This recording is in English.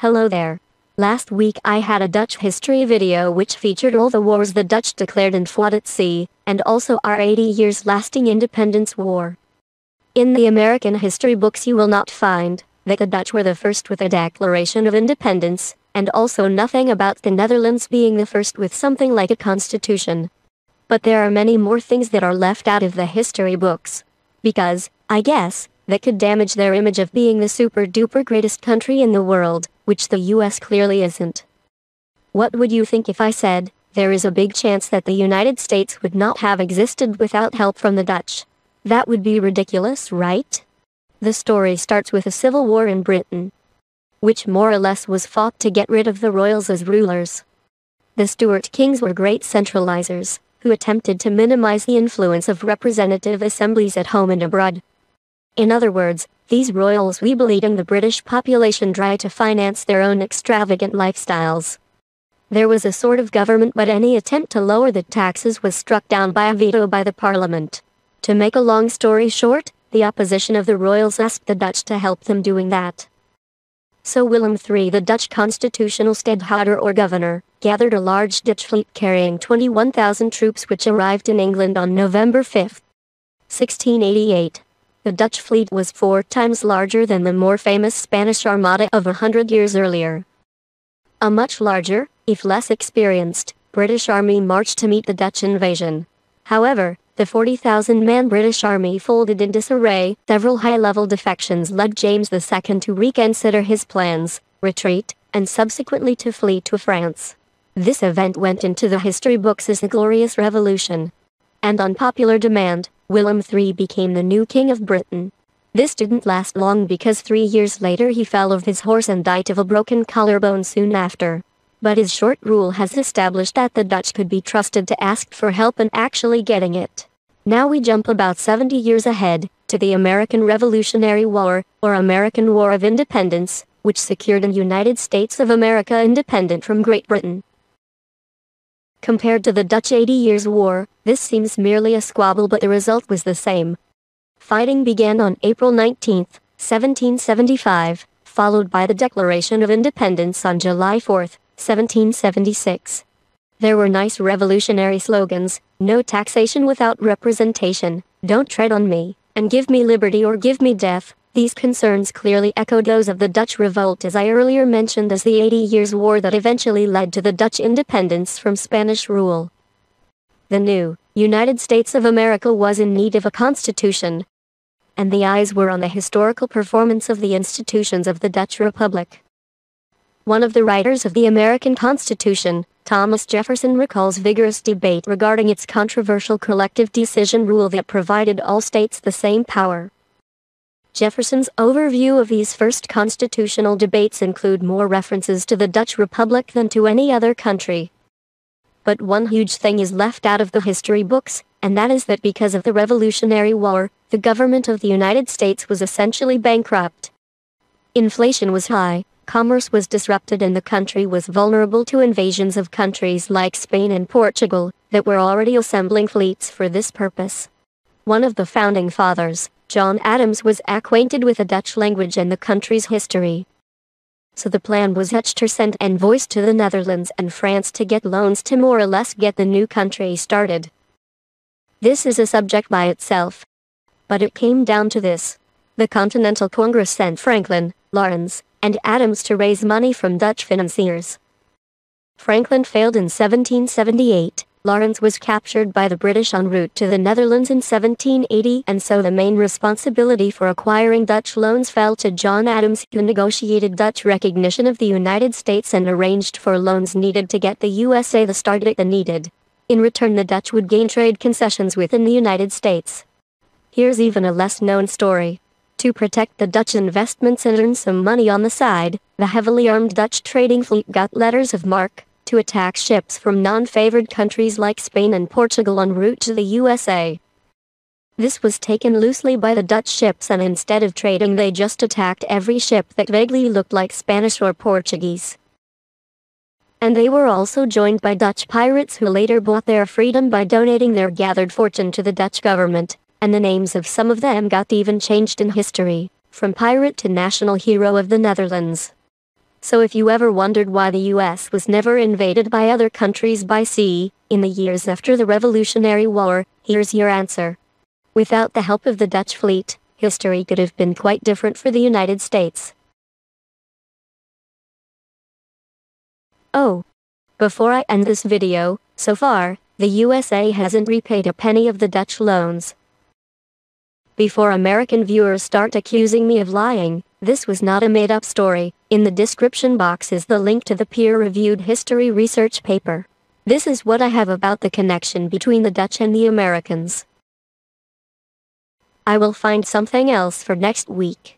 Hello there. Last week I had a Dutch history video which featured all the wars the Dutch declared and fought at sea, and also our 80 years lasting independence war. In the American history books you will not find that the Dutch were the first with a declaration of independence, and also nothing about the Netherlands being the first with something like a constitution. But there are many more things that are left out of the history books. Because, I guess, that could damage their image of being the super-duper greatest country in the world, which the US clearly isn't. What would you think if I said, there is a big chance that the United States would not have existed without help from the Dutch? That would be ridiculous, right? The story starts with a civil war in Britain, which more or less was fought to get rid of the royals as rulers. The Stuart kings were great centralizers, who attempted to minimize the influence of representative assemblies at home and abroad. In other words, these royals were bleeding the British population dry to finance their own extravagant lifestyles. There was a sort of government, but any attempt to lower the taxes was struck down by a veto by the parliament. To make a long story short, the opposition of the royals asked the Dutch to help them doing that. So Willem III, the Dutch constitutional stadhouder or governor, gathered a large Dutch fleet carrying 21,000 troops which arrived in England on November 5, 1688. The Dutch fleet was 4 times larger than the more famous Spanish Armada of 100 years earlier. A much larger, if less experienced, British army marched to meet the Dutch invasion. However, the 40,000-man British army folded in disarray. Several high-level defections led James II to reconsider his plans, retreat, and subsequently to flee to France. This event went into the history books as the Glorious Revolution. And on popular demand, Willem III became the new king of Britain. This didn't last long because 3 years later he fell off his horse and died of a broken collarbone soon after. But his short rule has established that the Dutch could be trusted to ask for help and actually getting it. Now we jump about 70 years ahead, to the American Revolutionary War, or American War of Independence, which secured the United States of America independent from Great Britain. Compared to the Dutch 80 Years' War, this seems merely a squabble, but the result was the same. Fighting began on April 19, 1775, followed by the Declaration of Independence on July 4, 1776. There were nice revolutionary slogans: no taxation without representation, don't tread on me, and give me liberty or give me death. These concerns clearly echoed those of the Dutch revolt, as I earlier mentioned, as the 80 Years' War that eventually led to the Dutch independence from Spanish rule. The new United States of America was in need of a constitution, and the eyes were on the historical performance of the institutions of the Dutch Republic. One of the writers of the American Constitution, Thomas Jefferson, recalls vigorous debate regarding its controversial collective decision rule that provided all states the same power. Jefferson's overview of these first constitutional debates include more references to the Dutch Republic than to any other country. But one huge thing is left out of the history books, and that is that because of the Revolutionary War, the government of the United States was essentially bankrupt. Inflation was high, commerce was disrupted, and the country was vulnerable to invasions of countries like Spain and Portugal, that were already assembling fleets for this purpose. One of the founding fathers, John Adams, was acquainted with the Dutch language and the country's history. So the plan was hatched to send envoys to the Netherlands and France to get loans to more or less get the new country started. This is a subject by itself. But it came down to this. The Continental Congress sent Franklin, Lawrence, and Adams to raise money from Dutch financiers. Franklin failed in 1778, Lawrence was captured by the British en route to the Netherlands in 1780, and so the main responsibility for acquiring Dutch loans fell to John Adams, who negotiated Dutch recognition of the United States and arranged for loans needed to get the USA the start it needed. In return, the Dutch would gain trade concessions within the United States. Here's even a less-known story. To protect the Dutch investments and earn some money on the side, the heavily armed Dutch trading fleet got letters of marque to attack ships from non-favored countries like Spain and Portugal en route to the USA. This was taken loosely by the Dutch ships, and instead of trading they just attacked every ship that vaguely looked like Spanish or Portuguese. And they were also joined by Dutch pirates who later bought their freedom by donating their gathered fortune to the Dutch government, and the names of some of them got even changed in history, from pirate to national hero of the Netherlands. So if you ever wondered why the US was never invaded by other countries by sea, in the years after the Revolutionary War, here's your answer. Without the help of the Dutch fleet, history could have been quite different for the United States. Oh. Before I end this video, so far, the USA hasn't repaid a penny of the Dutch loans. Before American viewers start accusing me of lying, this was not a made-up story. In the description box is the link to the peer-reviewed history research paper. This is what I have about the connection between the Dutch and the Americans. I will find something else for next week.